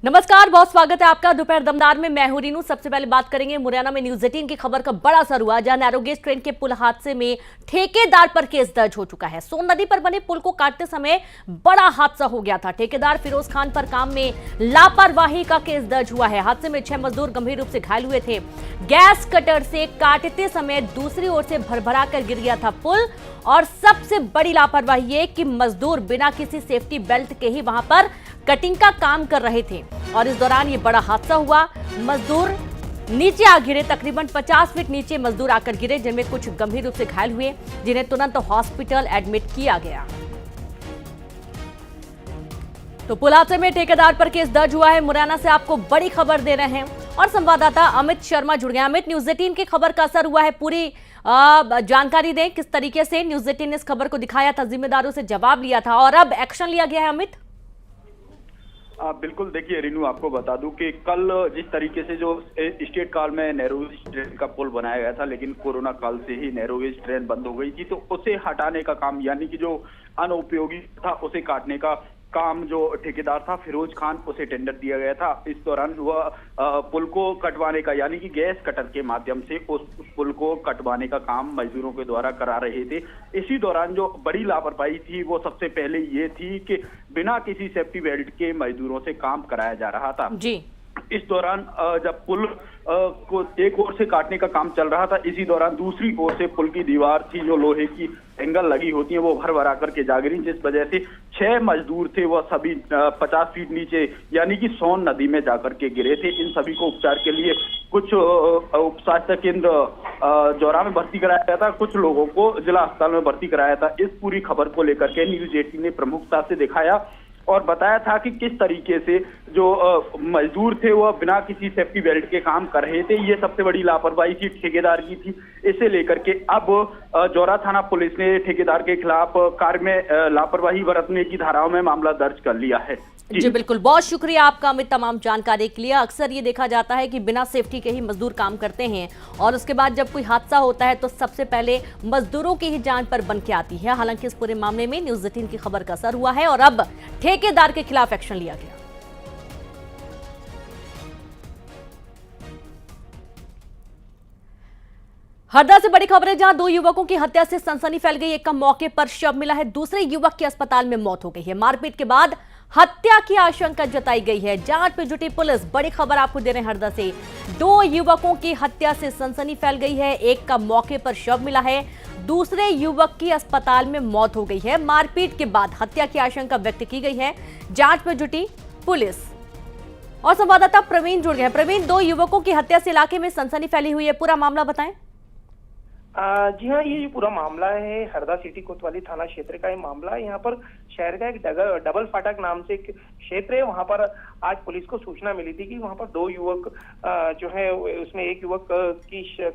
नमस्कार, बहुत स्वागत है आपका दोपहर दमदार में। मैं हूं रीनू। सबसे पहले बात करेंगे मुरैना में न्यूज 18 की खबर का बड़ा असर हुआ, जहां नैरोगेज ट्रेन के पुल हादसे में ठेकेदार पर केस दर्ज हो चुका है। सोन नदी पर बने पुल को काटते समय बड़ा हादसा हो गया था। ठेकेदार फिरोज खान पर काम में लापरवाही का केस दर्ज हुआ है। हादसे में 6 मजदूर गंभीर रूप से घायल हुए थे। गैस कटर से काटते समय दूसरी ओर से भरभरा कर गिर गया था पुल, और सबसे बड़ी लापरवाही ये कि मजदूर बिना किसी सेफ्टी बेल्ट के ही वहां पर कटिंग का काम कर रहे थे, और इस दौरान ये बड़ा हादसा हुआ। मजदूर नीचे आ गिरे। तकरीबन 50 फीट नीचे मजदूर आकर गिरे, जिनमें कुछ गंभीर रूप से घायल हुए, जिन्हें तुरंत हॉस्पिटल एडमिट किया गया। तो पुल हादसे में ठेकेदार पर केस दर्ज हुआ है। मुरैना से आपको बड़ी खबर दे रहे हैं और संवाददाता अमित शर्मा जुड़ गए। अमित, न्यूज 18 की खबर का असर हुआ है, पूरी जानकारी दें किस तरीके से न्यूज 18 ने इस खबर को दिखाया था, जिम्मेदारों से जवाब लिया था और अब एक्शन लिया गया है। अमित, बिल्कुल, देखिए रीनू, आपको बता दूं कि कल जिस तरीके से जो स्टेट काल में नैरोगेज ट्रेन का पुल बनाया गया था, लेकिन कोरोना काल से ही नैरोगेज ट्रेन बंद हो गई थी, तो उसे हटाने का काम, यानी कि जो अनुपयोगी था उसे काटने का काम जो ठेकेदार था फिरोज खान, उसे टेंडर दिया गया था। इस दौरान वह पुल को कटवाने का, यानी कि गैस कटर के माध्यम से उस पुल को कटवाने का काम मजदूरों के द्वारा करा रहे थे। इसी दौरान जो बड़ी लापरवाही थी वो सबसे पहले ये थी कि बिना किसी सेफ्टी बेल्ट के मजदूरों से काम कराया जा रहा था जी। इस दौरान जब पुल को एक ओर से काटने का काम चल रहा था, इसी दौरान दूसरी ओर से पुल की दीवार थी, जो लोहे की एंगल लगी होती है, वो भर भरा करके जा गिरी, जिस वजह से 6 मजदूर थे वह सभी 50 फीट नीचे, यानी कि सोन नदी में जाकर के गिरे थे। इन सभी को उपचार के लिए कुछ उप स्वास्थ्य केंद्र जौरा में भर्ती कराया गया था, कुछ लोगों को जिला अस्पताल में भर्ती कराया था। इस पूरी खबर को लेकर के न्यूज 18 ने प्रमुखता से दिखाया और बताया था कि किस तरीके से जो मजदूर थे वह बिना किसी सेफ्टी बेल्ट के काम कर रहे थे। ये सबसे बड़ी लापरवाही थी ठेकेदार की थी। इसे लेकर के अब जौरा थाना पुलिस ने ठेकेदार के खिलाफ कार्य में लापरवाही बरतने की धाराओं में मामला दर्ज कर लिया है। जी बिल्कुल, बहुत शुक्रिया आपका अमित तमाम जानकारी के लिए। अक्सर ये देखा जाता है कि बिना सेफ्टी के ही मजदूर काम करते हैं, और उसके बाद जब कोई हादसा होता है तो सबसे पहले मजदूरों की ही जान पर बन के आती है। हालांकि इस पूरे मामले में न्यूज 18 की खबर का असर हुआ है और अब ठेकेदार के खिलाफ एक्शन लिया गया। हरदा से बड़ी खबर है, जहां 2 युवकों की हत्या से सनसनी फैल गई। एक का मौके पर शव मिला है, दूसरे युवक की अस्पताल में मौत हो गई है। मारपीट के बाद हत्या की आशंका जताई गई है। जांच में जुटी पुलिस। बड़ी खबर आपको दे रहे हैं हरदा से। 2 युवकों की हत्या से सनसनी फैल गई है। एक का मौके पर शव मिला है, दूसरे युवक की अस्पताल में मौत हो गई है। मारपीट के बाद हत्या की आशंका व्यक्त की गई है। जांच में जुटी पुलिस। और संवाददाता प्रवीण जुड़ गए। प्रवीण, 2 युवकों की हत्या से इलाके में सनसनी फैली हुई है, पूरा मामला बताएं। जी हाँ, ये जो पूरा मामला है हरदा सिटी कोतवाली थाना क्षेत्र का ये मामला है। यहाँ पर शहर का एक डबल फाटक नाम से एक क्षेत्र है, वहाँ पर आज पुलिस को सूचना मिली थी कि वहाँ पर 2 युवक जो है, उसमें एक युवक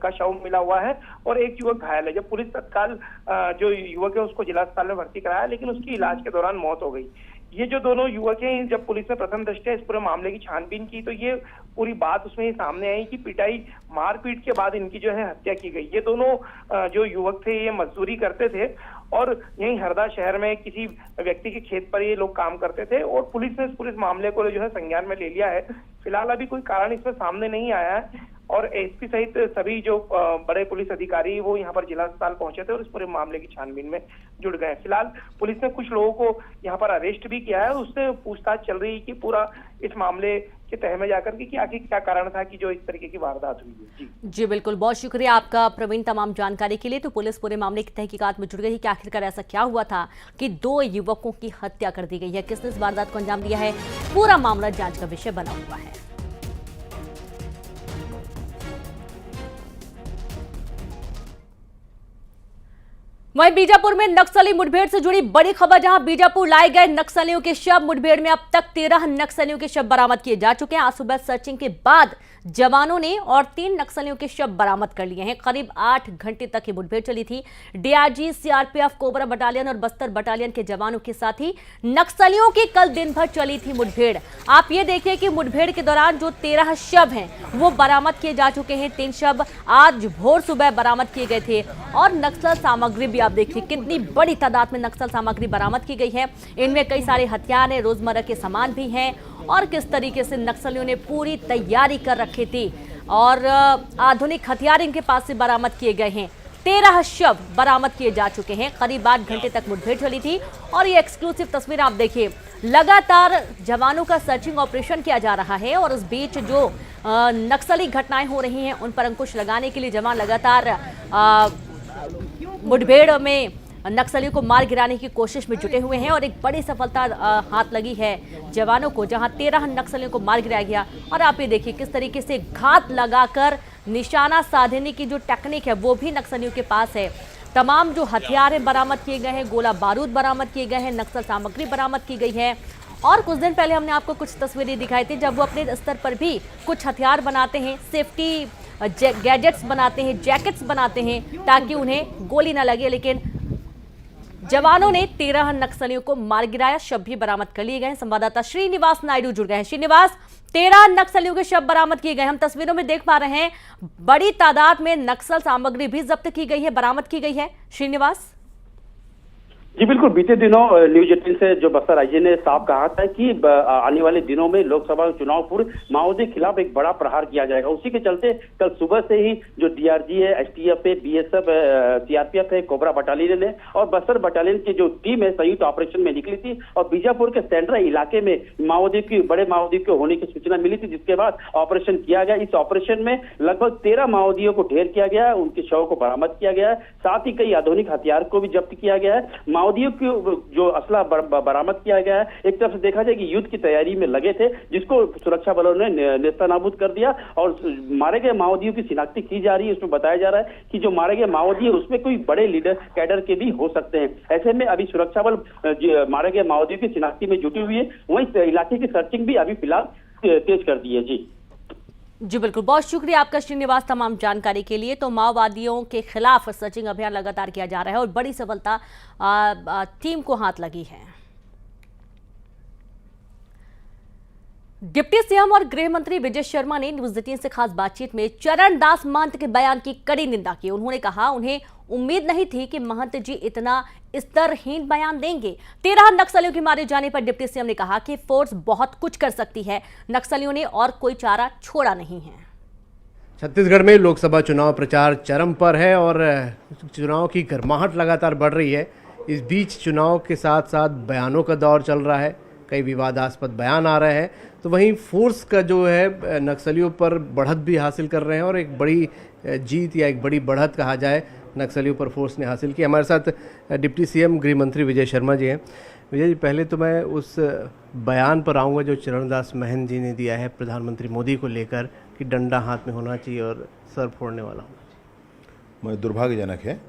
का शव मिला हुआ है और एक युवक घायल है। जब पुलिस तत्काल जो युवक है उसको जिला अस्पताल में भर्ती कराया, लेकिन उसकी इलाज के दौरान मौत हो गई। ये जो दोनों युवक हैं, जब पुलिस ने प्रथम दृष्टया इस पूरे मामले की छानबीन की तो ये पूरी बात उसमें सामने आई कि पिटाई मारपीट के बाद इनकी जो है हत्या की गई। ये दोनों जो युवक थे ये मजदूरी करते थे और यहीं हरदा शहर में किसी व्यक्ति के खेत पर ये लोग काम करते थे, और पुलिस ने इस पूरे मामले को जो है संज्ञान में ले लिया है। फिलहाल अभी कोई कारण इसमें सामने नहीं आया है, और एसपी सहित सभी जो बड़े पुलिस अधिकारी वो यहाँ पर जिला अस्पताल पहुंचे थे और इस पूरे मामले की छानबीन में जुड़ गए। फिलहाल पुलिस ने कुछ लोगों को यहाँ पर अरेस्ट भी किया है, उससे पूछताछ चल रही है कि पूरा इस मामले के तह में जाकर के कि आखिर क्या कारण था कि जो इस तरीके की वारदात हुई है। जी बिल्कुल, बहुत शुक्रिया आपका प्रवीण तमाम जानकारी के लिए। तो पुलिस पूरे मामले की तहकीकात में जुड़ गई कि आखिरकार ऐसा क्या हुआ था कि 2 युवकों की हत्या कर दी गई है, किसने इस वारदात को अंजाम दिया है, पूरा मामला जांच का विषय बना हुआ है। वहीं बीजापुर में नक्सली मुठभेड़ से जुड़ी बड़ी खबर, जहां बीजापुर लाए गए नक्सलियों के शव। मुठभेड़ में अब तक 13 नक्सलियों के शव बरामद किए जा चुके हैं। आज सुबह सर्चिंग के बाद जवानों ने और 3 नक्सलियों के शव बरामद कर लिए हैं। करीब 8 घंटे तक ये मुठभेड़ चली थी। डीआरजी, सीआरपीएफ, कोबरा बटालियन और बस्तर बटालियन के जवानों के साथ ही नक्सलियों की कल दिन भर चली थी मुठभेड़। आप ये देखिए कि मुठभेड़ के दौरान जो 13 शव हैं वो बरामद किए जा चुके हैं। 3 शव आज भोर सुबह बरामद किए गए थे और नक्सल सामग्री भी आप देखिए कितनी बड़ी तादाद में नक्सल सामग्री बरामद की गई है। इनमें कई सारे हथियार हैं, रोजमर्रा के सामान भी हैं और किस तरीके से नक्सलियों ने पूरी तैयारी कर रखी थी और आधुनिक हथियार इनके पास से बरामद किए गए हैं। 13 शव बरामद किए जा चुके हैं। करीब 8 घंटे तक मुठभेड़ चली थी और ये एक्सक्लूसिव तस्वीर आप देखिए। लगातार जवानों का सर्चिंग ऑपरेशन किया जा रहा है और इस बीच जो नक्सली घटनाएं हो रही हैं उन पर अंकुश लगाने के लिए जवान लगातार मुठभेड़ में नक्सलियों को मार गिराने की कोशिश में जुटे हुए हैं और एक बड़ी सफलता हाथ लगी है जवानों को, जहां 13 नक्सलियों को मार गिराया गया। और आप ये देखिए किस तरीके से घात लगाकर निशाना साधने की जो टेक्निक है वो भी नक्सलियों के पास है। तमाम जो हथियार बरामद किए गए हैं, गोला बारूद बरामद किए गए हैं, नक्सल सामग्री बरामद की गई है। और कुछ दिन पहले हमने आपको कुछ तस्वीरें दिखाई थी जब वो अपने स्तर पर भी कुछ हथियार बनाते हैं, सेफ्टी गैजेट्स बनाते हैं, जैकेट्स बनाते हैं ताकि उन्हें गोली ना लगे। लेकिन जवानों ने 13 नक्सलियों को मार गिराया, शव भी बरामद कर लिए गए हैं। संवाददाता श्रीनिवास नायडू जुड़ गए हैं। श्रीनिवास, 13 नक्सलियों के शव बरामद किए गए। हम तस्वीरों में देख पा रहे हैं बड़ी तादाद में नक्सल सामग्री भी जब्त की गई है, बरामद की गई है। श्रीनिवास जी बिल्कुल, बीते दिनों न्यूज 18 से जो बस्तर आईजी ने साफ कहा था कि आने वाले दिनों में लोकसभा चुनाव पूर्व माओवादी के खिलाफ एक बड़ा प्रहार किया जाएगा। उसी के चलते कल सुबह से ही जो डीआरजी है, एसटीएफ है, बीएसएफ, सीआरपीएफ है, कोबरा बटालियन है और बस्तर बटालियन की जो टीम है संयुक्त ऑपरेशन में निकली थी और बीजापुर के सेंड्रा इलाके में बड़े माओवादी के होने की सूचना मिली थी, जिसके बाद ऑपरेशन किया गया। इस ऑपरेशन में लगभग 13 माओवादियों को ढेर किया गया, उनके शव को बरामद किया गया, साथ ही कई आधुनिक हथियार को भी जब्त किया गया है। माओवादियों की जो असला बरामद किया गया है, एक तरफ से देखा जाए कि युद्ध की तैयारी में लगे थे, जिसको सुरक्षा बलों ने नेस्तनाबूद कर दिया और मारे गए माओवादियों की शिनाख्ती की जा रही है। उसमें बताया जा रहा है कि जो मारे गए माओवादी है उसमें कोई बड़े लीडर कैडर के भी हो सकते हैं। ऐसे में अभी सुरक्षा बल मारे गए माओवादियों की शिनाख्ती में जुटी हुई है। वहीं इलाके की सर्चिंग भी अभी फिलहाल तेज कर दी है। जी बिल्कुल, बहुत शुक्रिया आपका श्रीनिवास तमाम जानकारी के लिए। तो माओवादियों के खिलाफ सर्चिंग अभियान लगातार किया जा रहा है और बड़ी सफलता टीम को हाथ लगी है। डिप्टी सीएम और गृह मंत्री विजय शर्मा ने न्यूज 18 से खास बातचीत में चरणदास महंत के बयान की कड़ी निंदा की। उन्होंने कहा उन्हें उम्मीद नहीं थी कि महंत जी इतना स्तरहीन बयान देंगे। 13 नक्सलियों के मारे जाने पर डिप्टी सीएम ने कहा कि फोर्स बहुत कुछ कर सकती है, नक्सलियों ने और कोई चारा छोड़ा नहीं है। छत्तीसगढ़ में लोकसभा चुनाव प्रचार चरम पर है और चुनाव की गर्माहट लगातार बढ़ रही है। इस बीच चुनाव के साथ साथ बयानों का दौर चल रहा है, कई विवादास्पद बयान आ रहे हैं, तो वहीं फोर्स का जो है नक्सलियों पर बढ़त भी हासिल कर रहे हैं और एक बड़ी जीत या एक बड़ी बढ़त कहा जाए नक्सलियों पर फोर्स ने हासिल की। हमारे साथ डिप्टी सीएम गृह मंत्री विजय शर्मा जी हैं। विजय जी, पहले तो मैं उस बयान पर आऊँगा जो चरणदास महंत जी ने दिया है प्रधानमंत्री मोदी को लेकर कि डंडा हाथ में होना चाहिए और सर फोड़ने वाला होना चाहिए। मैं दुर्भाग्यजनक है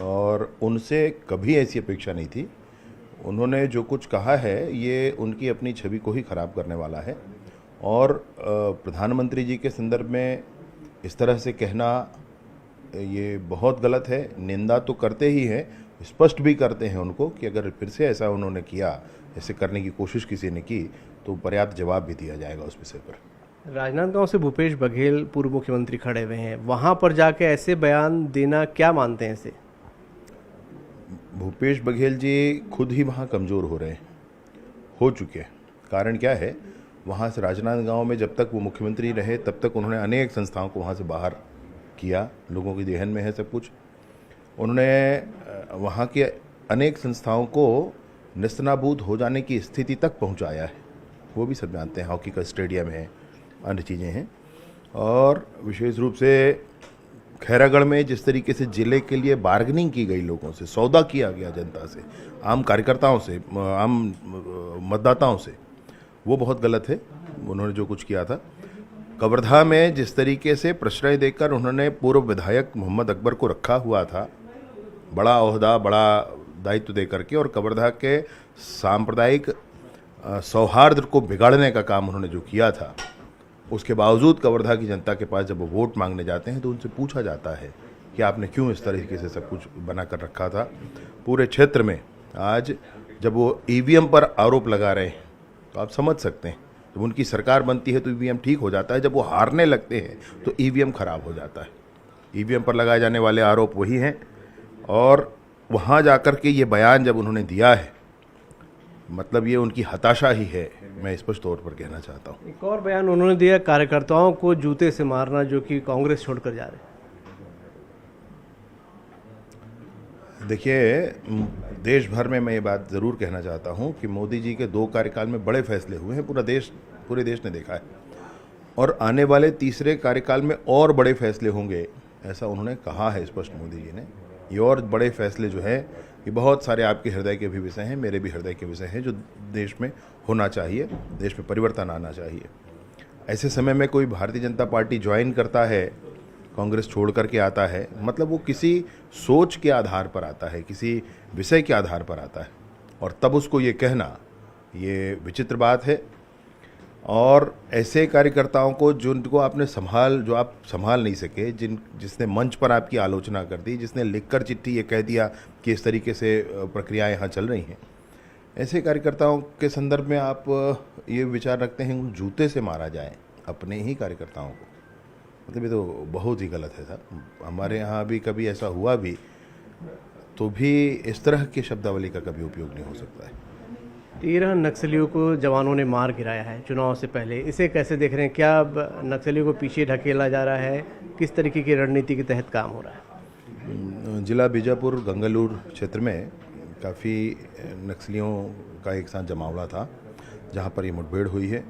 और उनसे कभी ऐसी अपेक्षा नहीं थी। उन्होंने जो कुछ कहा है ये उनकी अपनी छवि को ही खराब करने वाला है और प्रधानमंत्री जी के संदर्भ में इस तरह से कहना ये बहुत गलत है। निंदा तो करते ही हैं, स्पष्ट भी करते हैं उनको कि अगर फिर से ऐसा उन्होंने किया, ऐसे करने की कोशिश किसी ने की तो पर्याप्त जवाब भी दिया जाएगा उस विषय पर। राजनांदगांव से भूपेश बघेल पूर्व मुख्यमंत्री खड़े हुए हैं, वहाँ पर जाके ऐसे बयान देना क्या मानते हैं इसे? भूपेश बघेल जी खुद ही वहाँ कमज़ोर हो चुके हैं। कारण क्या है, वहाँ से राजनांदगांव में जब तक वो मुख्यमंत्री रहे तब तक उन्होंने अनेक संस्थाओं को वहाँ से बाहर किया, लोगों की देहन में है सब कुछ। उन्होंने वहाँ के अनेक संस्थाओं को नेस्तनाबूद हो जाने की स्थिति तक पहुँचाया है, वो भी सब जानते हैं। हॉकी का स्टेडियम है, अन्य चीज़ें हैं। और विशेष रूप से खैरागढ़ में जिस तरीके से जिले के लिए बार्गेनिंग की गई, लोगों से सौदा किया गया, जनता से, आम कार्यकर्ताओं से, आम मतदाताओं से, वो बहुत गलत है उन्होंने जो कुछ किया था। कवर्धा में जिस तरीके से प्रश्रय देकर उन्होंने पूर्व विधायक मोहम्मद अकबर को रखा हुआ था, बड़ा ओहदा, बड़ा दायित्व दे करके, और कवर्धा के सांप्रदायिक सौहार्द को बिगाड़ने का काम उन्होंने जो किया था, उसके बावजूद कवर्धा की जनता के पास जब वो वोट मांगने जाते हैं तो उनसे पूछा जाता है कि आपने क्यों इस तरीके से सब कुछ बना कर रखा था। पूरे क्षेत्र में आज जब वो ईवीएम पर आरोप लगा रहे हैं तो आप समझ सकते हैं, जब उनकी सरकार बनती है तो ईवीएम ठीक हो जाता है, जब वो हारने लगते हैं तो ईवीएम खराब हो जाता है। ईवीएम पर लगाए जाने वाले आरोप वही हैं और वहाँ जाकर के ये बयान जब उन्होंने दिया है, मतलब ये उनकी हताशा ही है, मैं स्पष्ट तौर पर कहना चाहता हूँ। एक और बयान उन्होंने दिया, कार्यकर्ताओं को जूते से मारना, जो कि कांग्रेस छोड़कर जा रहे हैं। देखिए, देश भर में मैं ये बात ज़रूर कहना चाहता हूँ कि मोदी जी के 2 कार्यकाल में बड़े फैसले हुए हैं, पूरे देश ने देखा है, और आने वाले तीसरे कार्यकाल में और बड़े फैसले होंगे, ऐसा उन्होंने कहा है स्पष्ट मोदी जी ने। ये और बड़े फैसले जो हैं, ये बहुत सारे आपके हृदय के भी विषय हैं, मेरे भी हृदय के विषय हैं, जो देश में होना चाहिए, देश में परिवर्तन आना चाहिए। ऐसे समय में कोई भारतीय जनता पार्टी ज्वाइन करता है, कांग्रेस छोड़ करके आता है, मतलब वो किसी सोच के आधार पर आता है, किसी विषय के आधार पर आता है, और तब उसको ये कहना, ये विचित्र बात है। और ऐसे कार्यकर्ताओं को जो आप संभाल नहीं सके, जिसने मंच पर आपकी आलोचना कर दी, जिसने लिखकर चिट्ठी ये कह दिया कि इस तरीके से प्रक्रियाएं यहाँ चल रही हैं, ऐसे कार्यकर्ताओं के संदर्भ में आप ये विचार रखते हैं जूते से मारा जाए अपने ही कार्यकर्ताओं को, मतलब ये तो बहुत ही गलत है साहब। हमारे यहाँ भी कभी ऐसा हुआ भी तो भी इस तरह की शब्दावली का कभी उपयोग नहीं हो सकता है। 13 नक्सलियों को जवानों ने मार गिराया है चुनाव से पहले, इसे कैसे देख रहे हैं? क्या अब नक्सलियों को पीछे ढकेला जा रहा है? किस तरीके की रणनीति के तहत काम हो रहा है? जिला बीजापुर गंगालूर क्षेत्र में काफ़ी नक्सलियों का एक साथ जमावड़ा था, जहाँ पर ये मुठभेड़ हुई है।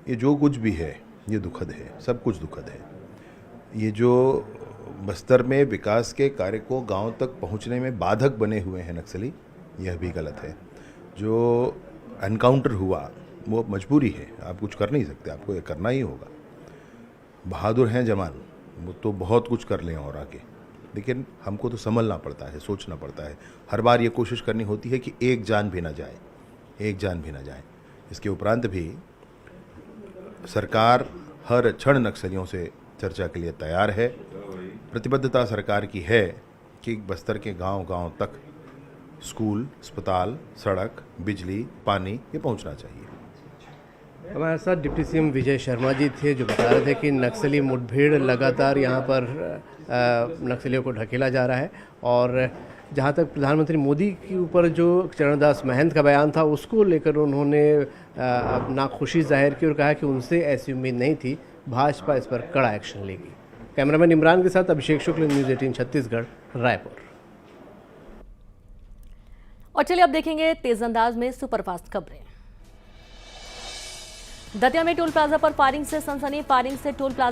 ये जो कुछ भी है ये दुखद है, सब कुछ दुखद है। ये जो बस्तर में विकास के कार्य को गांव तक पहुंचने में बाधक बने हुए हैं नक्सली, यह भी गलत है। जो एनकाउंटर हुआ वो मजबूरी है, आप कुछ कर नहीं सकते, आपको ये करना ही होगा। बहादुर हैं जवान, वो तो बहुत कुछ कर लें और आगे, लेकिन हमको तो संभलना पड़ता है, सोचना पड़ता है। हर बार ये कोशिश करनी होती है कि एक जान भी ना जाए, एक जान भी ना जाए। इसके उपरांत भी सरकार हर क्षण नक्सलियों से चर्चा के लिए तैयार है। प्रतिबद्धता सरकार की है कि बस्तर के गांव-गांव तक स्कूल, अस्पताल, सड़क, बिजली, पानी ये पहुंचना चाहिए। हमारे साथ डिप्टी सीएम विजय शर्मा जी थे, जो बता रहे थे कि नक्सली मुठभेड़ लगातार यहाँ पर नक्सलियों को ढकेला जा रहा है। और जहाँ तक प्रधानमंत्री मोदी के ऊपर जो चरणदास महंत का बयान था, उसको लेकर उन्होंने नाखुशी जाहिर की और कहा कि उनसे ऐसी उम्मीद नहीं थी, भाजपा इस पर कड़ा एक्शन लेगी। कैमरामैन इमरान के साथ अभिषेक शुक्ल, न्यूज़ 18 छत्तीसगढ़, रायपुर। और चलिए अब देखेंगे तेज अंदाज में सुपरफास्ट खबरें। दतिया में टोल प्लाजा पर फायरिंग से सनसनी। फायरिंग से टोल प्लाजा